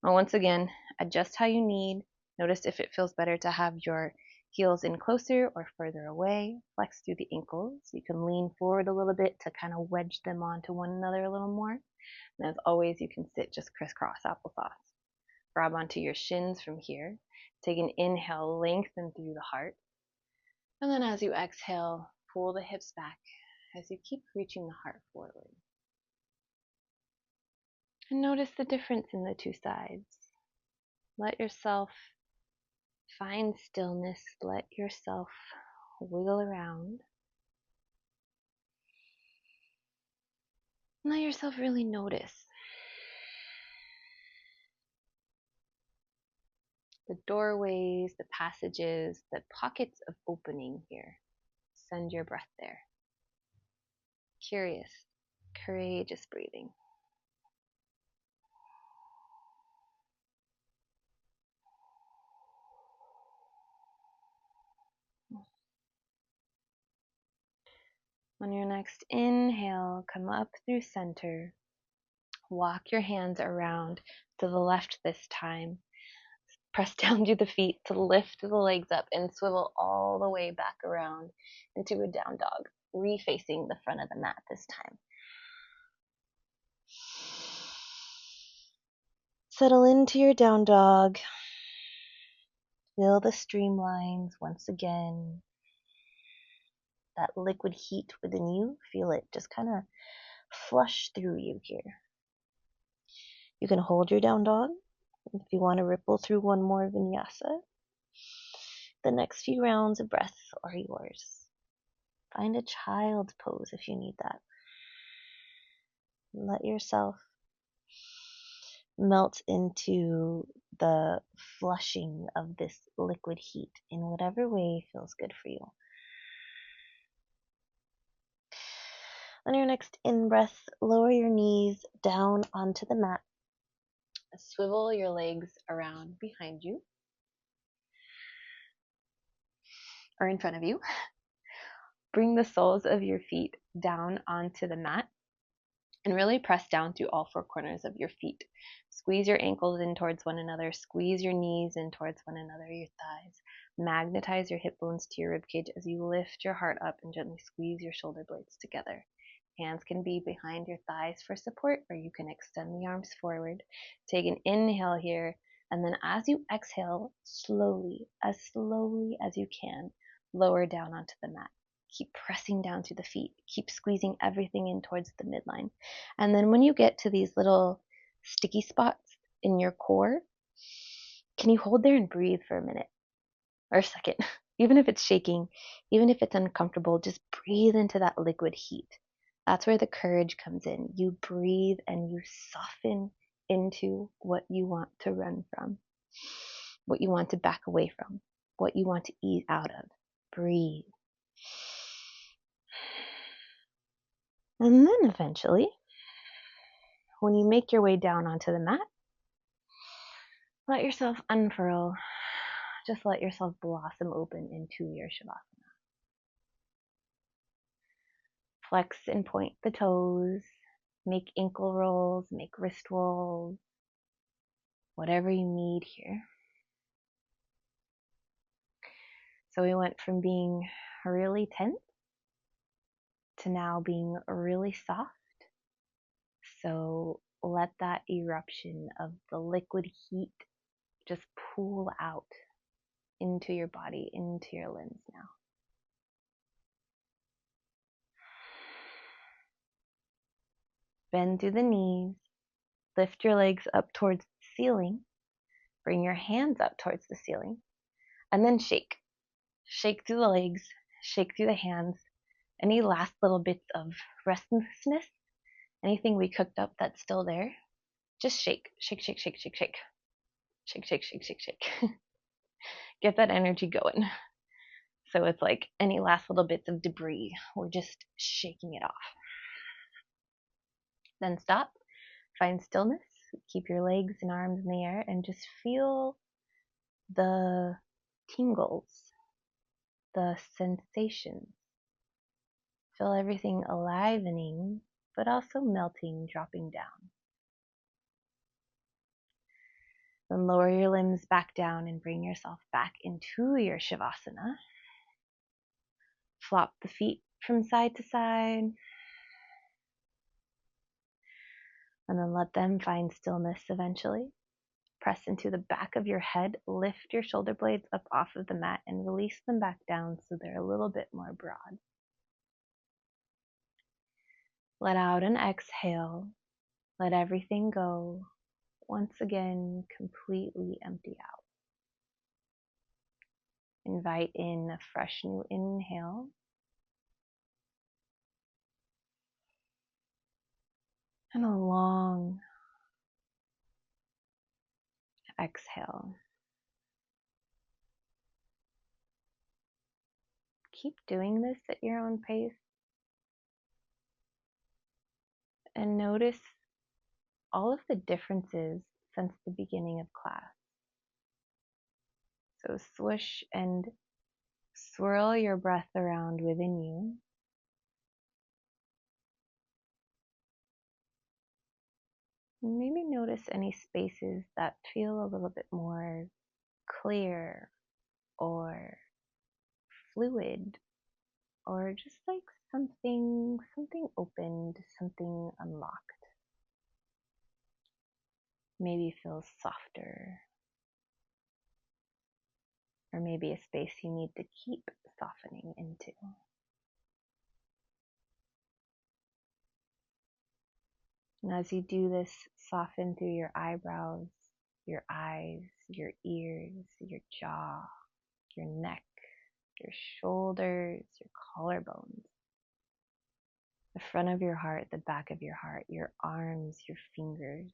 Now once again, adjust how you need. Notice if it feels better to have your heels in closer or further away. Flex through the ankles. You can lean forward a little bit to kind of wedge them onto one another a little more. And as always, you can sit just crisscross applesauce. Grab onto your shins from here. Take an inhale, lengthen through the heart. And then as you exhale, pull the hips back as you keep reaching the heart forward. And notice the difference in the two sides. Let yourself find stillness. Let yourself wiggle around. And let yourself really notice the doorways, the passages, the pockets of opening here. Send your breath there. Curious, courageous breathing. On your next inhale, come up through center. Walk your hands around to the left this time. Press down through the feet to lift the legs up and swivel all the way back around into a down dog, refacing the front of the mat this time. Settle into your down dog. Feel the streamlines once again. That liquid heat within you, feel it just kind of flush through you here. You can hold your down dog if you want to ripple through one more vinyasa. The next few rounds of breath are yours. Find a child's pose if you need that. Let yourself melt into the flushing of this liquid heat in whatever way feels good for you. On your next in-breath, lower your knees down onto the mat. Swivel your legs around behind you or in front of you. Bring the soles of your feet down onto the mat and really press down through all four corners of your feet. Squeeze your ankles in towards one another. Squeeze your knees in towards one another, your thighs. Magnetize your hip bones to your ribcage as you lift your heart up and gently squeeze your shoulder blades together. Hands can be behind your thighs for support, or you can extend the arms forward. Take an inhale here, and then as you exhale, slowly as you can, lower down onto the mat. Keep pressing down through the feet. Keep squeezing everything in towards the midline. And then when you get to these little sticky spots in your core, can you hold there and breathe for a minute or a second? Even if it's shaking, even if it's uncomfortable, just breathe into that liquid heat. That's where the courage comes in. You breathe and you soften into what you want to run from, what you want to back away from, what you want to ease out of. Breathe. And then eventually, when you make your way down onto the mat, let yourself unfurl. Just let yourself blossom open into your Shavasana. Flex and point the toes. Make ankle rolls, make wrist rolls, whatever you need here. So we went from being really tense to now being really soft. So let that eruption of the liquid heat just pool out into your body, into your limbs now. Bend through the knees, lift your legs up towards the ceiling, bring your hands up towards the ceiling, and then shake. Shake through the legs, shake through the hands. Any last little bits of restlessness, anything we cooked up that's still there, just shake, shake, shake, shake, shake, shake. Shake, shake, shake, shake, shake. Get that energy going. So it's like any last little bits of debris, we're just shaking it off. Then stop, find stillness, keep your legs and arms in the air, and just feel the tingles, the sensations. Feel everything alivening, but also melting, dropping down. Then lower your limbs back down and bring yourself back into your Shavasana. Flop the feet from side to side. And then let them find stillness eventually. Press into the back of your head. Lift your shoulder blades up off of the mat and release them back down so they're a little bit more broad. Let out an exhale. Let everything go. Once again, completely empty out. Invite in a fresh new inhale. And a long exhale. Keep doing this at your own pace. And notice all of the differences since the beginning of class. So swoosh and swirl your breath around within you. Maybe notice any spaces that feel a little bit more clear or fluid, or just like something opened, something unlocked. maybe feels softer, or maybe a space you need to keep softening into. And as you do this, soften through your eyebrows, your eyes, your ears, your jaw, your neck, your shoulders, your collarbones, the front of your heart, the back of your heart, your arms, your fingers,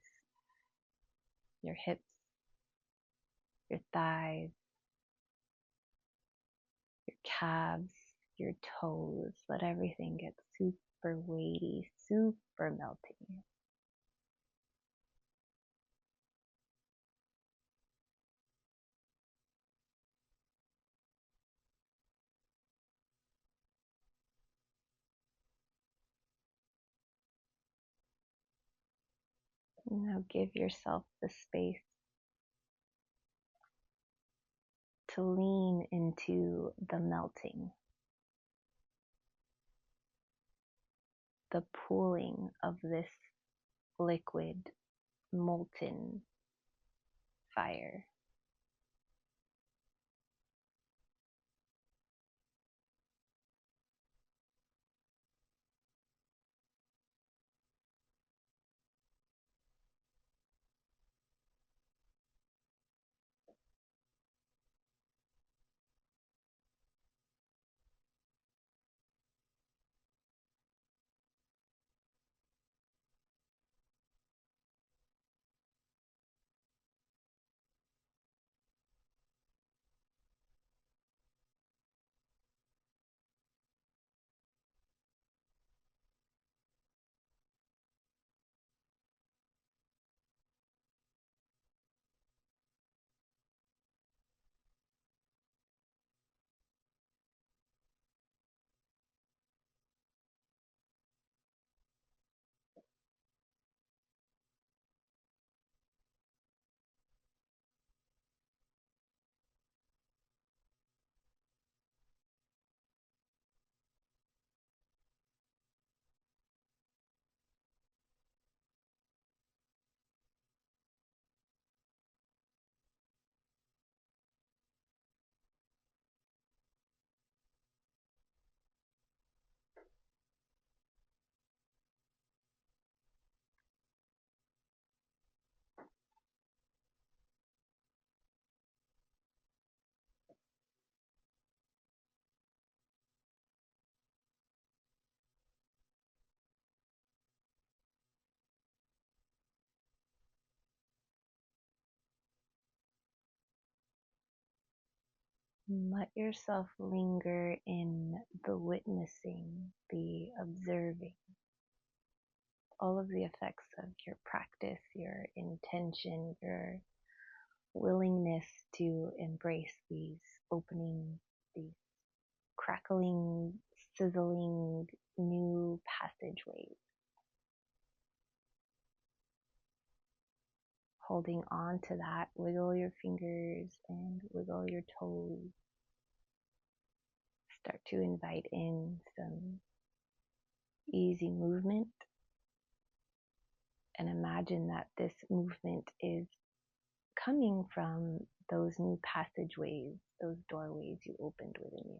your hips, your thighs, your calves, your toes. Let everything get super weighty, super melty. Now give yourself the space to lean into the melting, the pooling of this liquid, molten fire. Let yourself linger in the witnessing, the observing, all of the effects of your practice, your intention, your willingness to embrace these openings, these crackling, sizzling new passageways. Holding on to that, wiggle your fingers and wiggle your toes. Start to invite in some easy movement, and imagine that this movement is coming from those new passageways, those doorways you opened within you.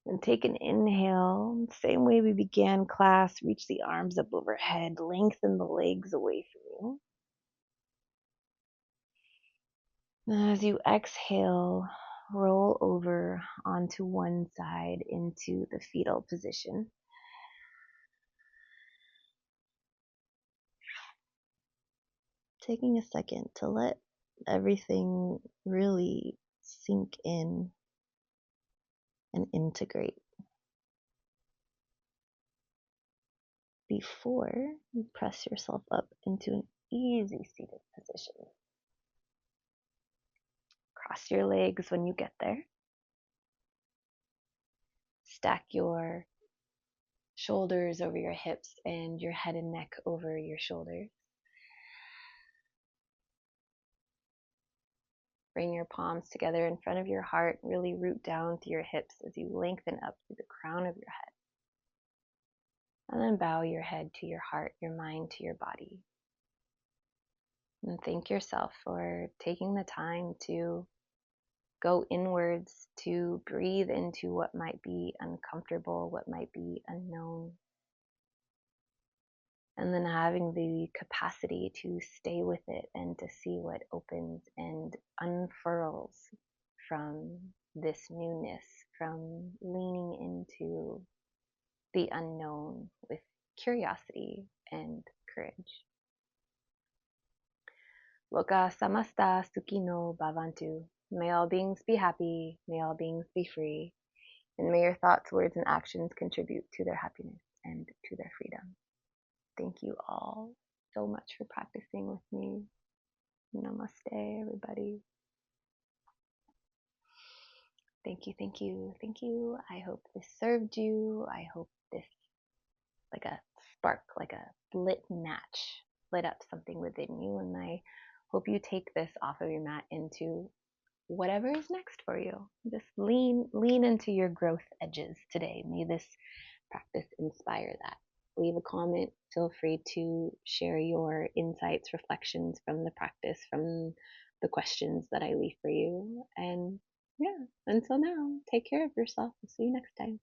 And take an inhale, same way we began class. Reach the arms up overhead, lengthen the legs away from you. And as you exhale, roll over onto one side into the fetal position. Taking a second to let everything really sink in and integrate before you press yourself up into an easy seated position. Cross your legs when you get there. Stack your shoulders over your hips and your head and neck over your shoulders. Bring your palms together in front of your heart. Really root down through your hips as you lengthen up through the crown of your head. And then bow your head to your heart, your mind to your body. And thank yourself for taking the time to go inwards, to breathe into what might be uncomfortable, what might be unknown. And then having the capacity to stay with it and to see what opens and unfurls from this newness, from leaning into the unknown with curiosity and courage. Loka samasta sukino bhavantu. May all beings be happy, may all beings be free, and may your thoughts, words, and actions contribute to their happiness and to their freedom. Thank you all so much for practicing with me. Namaste, everybody. Thank you, thank you, thank you. I hope this served you. I hope this, like a spark, like a lit match, lit up something within you. And I hope you take this off of your mat into whatever is next for you. Just lean into your growth edges today. May this practice inspire that. Leave a comment. Feel free to share your insights, reflections from the practice, from the questions that I leave for you. And yeah, until now, take care of yourself. I'll see you next time.